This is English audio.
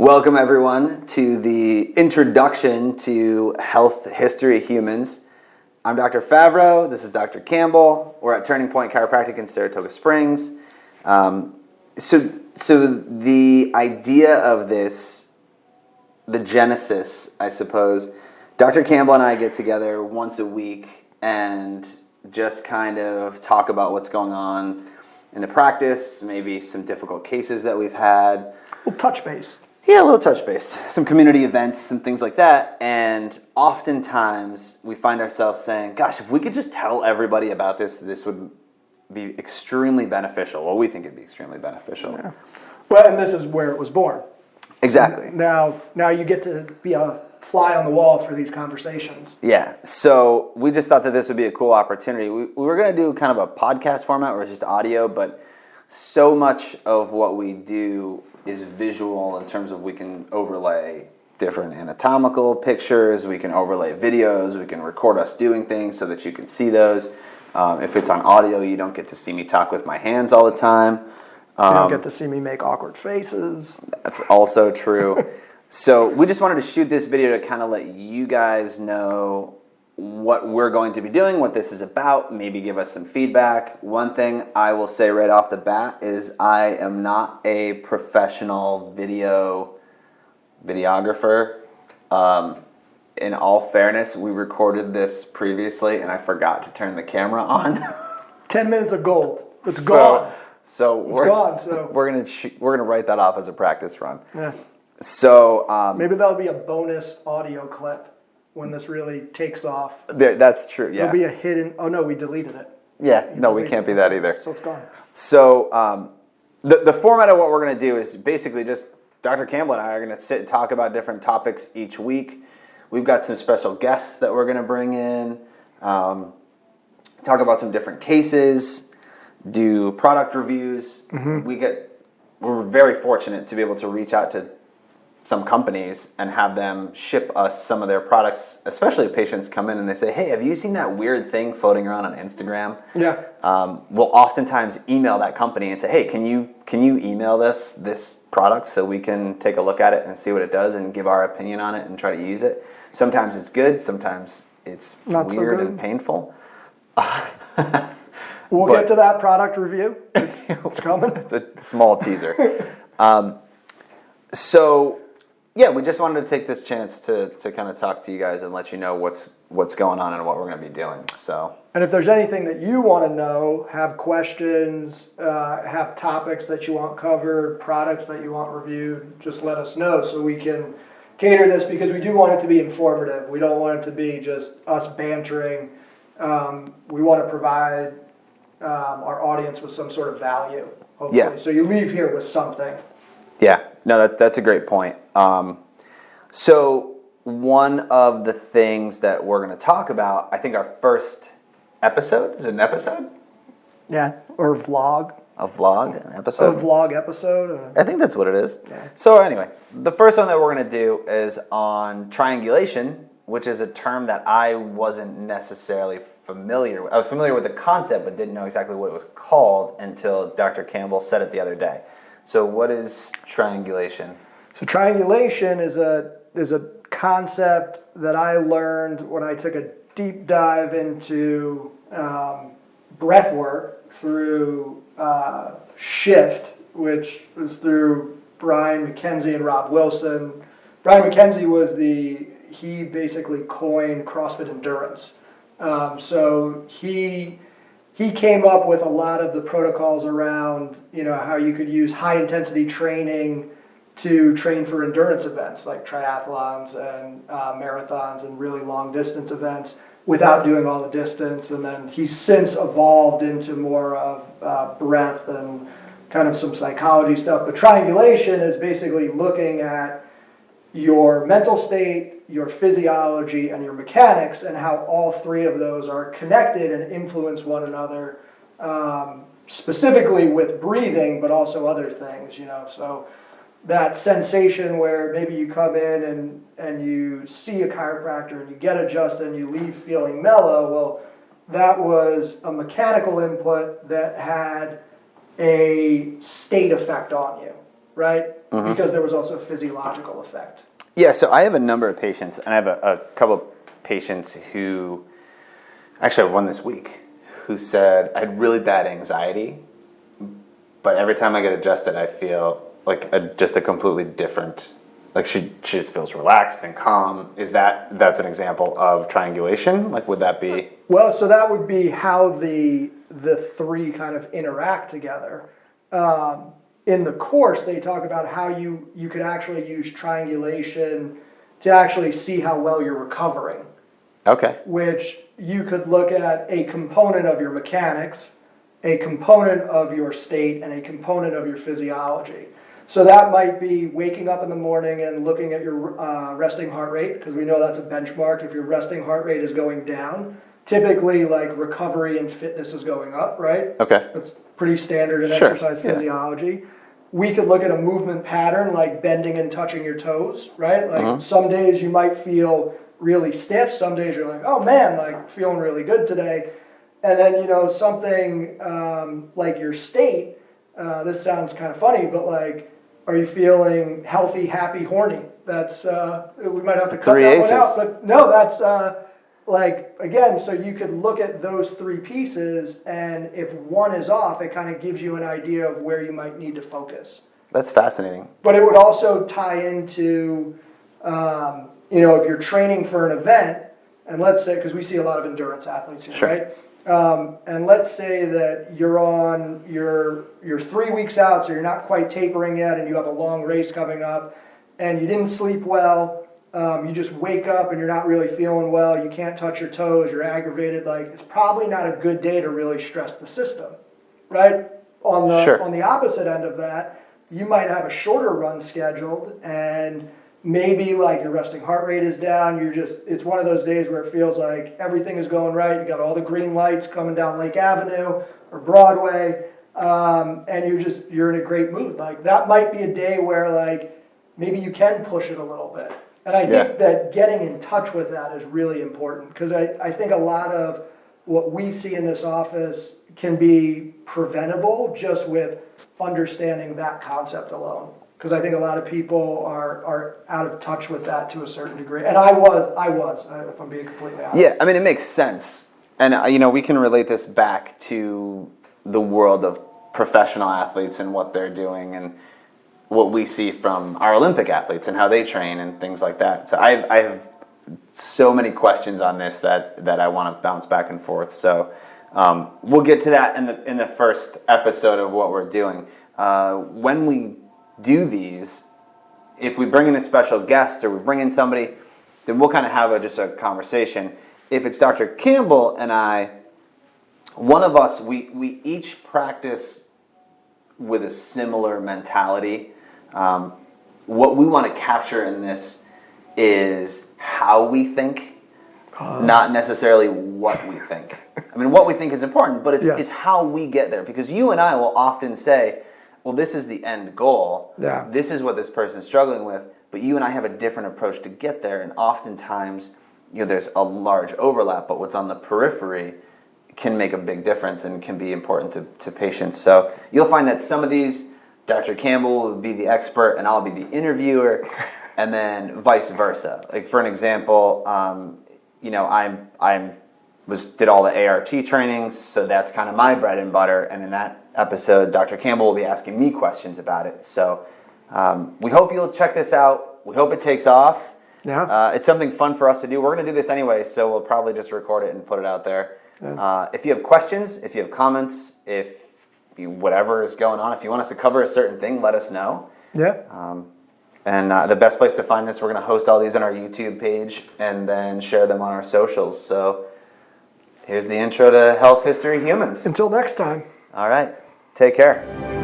Welcome everyone to the introduction to health history of humans. I'm Dr. Favro, this is Dr. Campbell. We're at Turning Point Chiropractic in Saratoga Springs. So the idea of this, the genesis, I suppose, Dr. Campbell and I get together once a week and just kind of talk about what's going on in the practice, maybe some difficult cases that we've had. We'll touch base. Yeah, a little touch base. Some community events, some things like that. And oftentimes we find ourselves saying, gosh, if we could just tell everybody about this, this would be extremely beneficial. Well, we think it'd be extremely beneficial. Yeah. Well, and this is where it was born. Exactly. Now you get to be a fly on the wall for these conversations. Yeah. So we just thought that this would be a cool opportunity. We were going to do kind of a podcast format where it's just audio, but so much of what we do is visual in terms of we can overlay different anatomical pictures, we can overlay videos, we can record us doing things so that you can see those. If it's on audio, you don't get to see me talk with my hands all the time. You don't get to see me make awkward faces. That's also true. So we just wanted to shoot this video to kind of let you guys know what we're going to be doing, what this is about, maybe give us some feedback. One thing I will say right off the bat is I am not a professional videographer. In all fairness, we recorded this previously and I forgot to turn the camera on. 10 minutes of gold. It's gone. So it's gone. So we're gonna write that off as a practice run. Yeah. So maybe that'll be a bonus audio clip when this really takes off. That's true. Yeah. There'll be a hidden. Oh no, we deleted it. Yeah. No, we can't be that either. So it's gone. So the format of what we're gonna do is basically just Dr. Campbell and I are gonna sit and talk about different topics each week. We've got some special guests that we're gonna bring in. Talk about some different cases. Do product reviews. Mm-hmm. We're very fortunate to be able to reach out to some companies and have them ship us some of their products, especially if patients come in and they say, hey, have you seen that weird thing floating around on Instagram? Yeah. We'll oftentimes email that company and say, hey, can you email this product so we can take a look at it and see what it does and give our opinion on it and try to use it? Sometimes it's good, sometimes it's not weird so and painful. We'll get to that product review. It's coming. It's a small teaser. So, yeah, we just wanted to take this chance to kind of talk to you guys and let you know what's going on and what we're going to be doing. So, and if there's anything that you want to know, have questions, have topics that you want covered, products that you want reviewed, just let us know so we can cater this, because we do want it to be informative. We don't want it to be just us bantering. We want to provide our audience with some sort of value, hopefully. Yeah. So you leave here with something. Yeah, no, that's a great point. So one of the things that we're going to talk about, I think our first episode, is it an episode? Yeah, or vlog. A vlog, an episode? A vlog episode. I think that's what it is. Yeah. So anyway, the first one that we're going to do is on triangulation, which is a term that I wasn't necessarily familiar with. I was familiar with the concept, but didn't know exactly what it was called until Dr. Campbell said it the other day. So what is triangulation? So triangulation is a concept that I learned when I took a deep dive into breath work through Shift, which was through Brian McKenzie and Rob Wilson. Brian McKenzie he basically coined CrossFit endurance. So he came up with a lot of the protocols around, how you could use high intensity training to train for endurance events like triathlons and marathons and really long distance events without doing all the distance. And then he's since evolved into more of breath and kind of some psychology stuff. But triangulation is basically looking at your mental state, your physiology, and your mechanics, and how all three of those are connected and influence one another, specifically with breathing, but also other things, So that sensation where maybe you come in and you see a chiropractor and you get adjusted and you leave feeling mellow, well, that was a mechanical input that had a state effect on you. right? Because there was also a physiological effect. Yeah, so I have a number of patients, and I have a couple of patients who, actually I have one this week, who said, I had really bad anxiety, but every time I get adjusted, I feel like just a completely different, like she just feels relaxed and calm. That's an example of triangulation? Like, would that be? Well, so that would be how the three kind of interact together. In the course, they talk about how you could actually use triangulation to actually see how well you're recovering. Okay. Which you could look at a component of your mechanics, a component of your state, and a component of your physiology. So that might be waking up in the morning and looking at your resting heart rate, because we know that's a benchmark. If your resting heart rate is going down, typically like recovery and fitness is going up, right? Okay. That's pretty standard in Sure. exercise physiology. We could look at a movement pattern like bending and touching your toes, right? Like some days you might feel really stiff, some days you're like, oh man, like feeling really good today. And then, something like your state, this sounds kind of funny, but like, are you feeling healthy, happy, horny? That's, we might have to cut that one out, but no, that's again, so you could look at those three pieces, and if one is off, it kind of gives you an idea of where you might need to focus. That's fascinating. But it would also tie into, if you're training for an event, and let's say, because we see a lot of endurance athletes here, right? And let's say that you're on you're 3 weeks out, so you're not quite tapering yet, and you have a long race coming up, and you didn't sleep well. You just wake up and you're not really feeling well. You can't touch your toes. You're aggravated. Like, it's probably not a good day to really stress the system, right? On the opposite end of that, you might have a shorter run scheduled, and maybe like your resting heart rate is down. It's one of those days where it feels like everything is going right. You got all the green lights coming down Lake Avenue or Broadway, and you're in a great mood. Like, that might be a day where like maybe you can push it a little bit. And I think that getting in touch with that is really important, because I think a lot of what we see in this office can be preventable just with understanding that concept alone. Because I think a lot of people are out of touch with that to a certain degree. And I was, if I'm being completely honest. Yeah, I mean, it makes sense. And, we can relate this back to the world of professional athletes and what they're doing, and what we see from our Olympic athletes and how they train and things like that. So I have so many questions on this that I want to bounce back and forth. So we'll get to that in the first episode of what we're doing. When we do these, if we bring in a special guest or we bring in somebody, then we'll kind of have just a conversation. If it's Dr. Campbell and I, one of us, we each practice with a similar mentality. What we want to capture in this is how we think, not necessarily what we think. I mean, what we think is important, but it's how we get there. Because you and I will often say, well, this is the end goal. Yeah. This is what this person's struggling with. But you and I have a different approach to get there. And oftentimes, there's a large overlap. But what's on the periphery can make a big difference and can be important to patients. So you'll find that some of these, Dr. Campbell will be the expert and I'll be the interviewer, and then vice versa. Like, for an example, did all the ART trainings, so that's kind of my bread and butter. And in that episode, Dr. Campbell will be asking me questions about it. So we hope you'll check this out. We hope it takes off. Yeah. It's something fun for us to do. We're going to do this anyway, so we'll probably just record it and put it out there. Yeah. If you have questions, if you have comments, whatever is going on, if you want us to cover a certain thing, let us know. Yeah. And the best place to find this, we're going to host all these on our YouTube page and then share them on our socials. So here's the intro to Health History Humans. Until next time. All right. Take care.